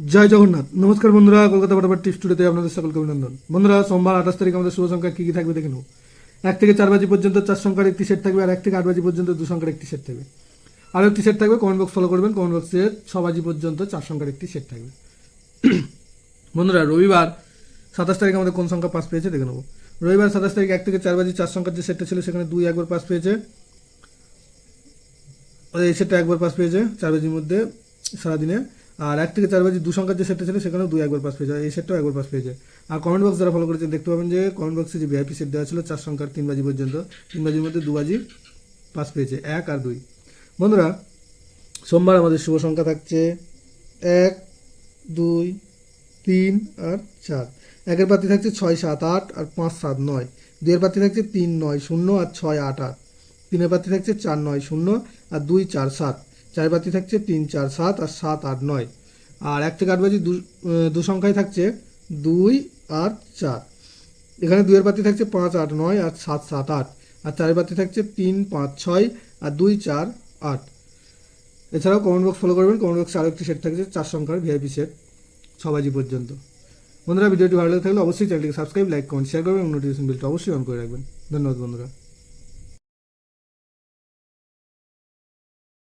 জয় জগন্নাথ। নমস্কার বন্ধুরা, কলকাতা ফটাফট টিপস টুডেতে আপনাদের সকলকে অভিনন্দন। বন্ধুরা, সোমবার 28 তারিখ আমাদের শুভ সংখ্যা কী কী থাকবে দেখে নেব। 1 থেকে 4 বাজি পর্যন্ত 4 সংখ্যার একটি সেট থাকবে, আর 1 থেকে 8 বাজি পর্যন্ত 2 সংখ্যার একটি সেট থাকবে। আরও একটি সেট থাকবে, কমেন্ট বক্স ফলো করবেন। কমেন্ট বক্সে 6 বাজি পর্যন্ত 4 সংখ্যার একটি সেট থাকবে। বন্ধুরা, রবিবার 27 তারিখ আমাদের কোন সংখ্যা পাস পেয়েছে দেখে নেব। রবিবার 27 তারিখ 1 থেকে 4 বাজি 4 সংখ্যার যে সেটটা ছিল সেখানে 2 একবার পাস পেয়েছে। এই সেটটা একবার পাস পেয়েছে 4 বাজির মধ্যে সারাদিনে। আর 1 থেকে 4 বাজি 2 সংখ্যার যে সেটটা ছিল সেখানেও 2 একবার পাস পেয়েছে, এই সেটটাও একবার পাস পেয়েছে। আর কমেন্ট বক্স যারা ফলো করেছেন দেখতে পাবেন যে কমেন্ট বক্সে যে ভিআইপি সেট দেওয়া ছিল 4 সংখ্যার 3 বাজি পর্যন্ত, 3 বাজির মধ্যে 2 বাজি পাস পেয়েছে, 1 আর 2। বন্ধুরা, সোমবার আমাদের শুভ সংখ্যা থাকছে 1, 2, 3 আর 4। 1-এর প্রার্থী থাকছে 6, 7, 8 আর 5, 7, 9। 2-এর প্রার্থী থাকছে 3, 9, 0 আর 6, 8, 8। 3-এর প্রার্থী থাকছে 4, 9, 0 আর 2, 4, 7। 4-এর প্রার্থী থাকছে 3, 4, 7 আর 7, 8, 9। আর 1 থেকে 8 বাজি দু সংখ্যায় থাকছে 2 আর 4। এখানে 2-এর প্রার্থী থাকছে 5, 8, 9 আর 7, 7, 8। আর 4-এর প্রার্থী থাকছে 3, 5, 6 আর 2, 4, 8। এছাড়াও কমেন্ট বক্স ফলো করবেন। কমেন্ট বক্সে আরও একটি সেট থাকছে 4 সংখ্যার ভিআইপি সেট 6 বাজি পর্যন্ত। বন্ধুরা, ভিডিওটি ভালো লাগে থাকলে অবশ্যই চ্যানেলটিকে সাবস্ক্রাইব, লাইক, কমেন্ট, শেয়ার করবেন এবং নোটিফিকেশন বেলটা অবশ্যই অন করে রাখবেন। ধন্যবাদ বন্ধুরা।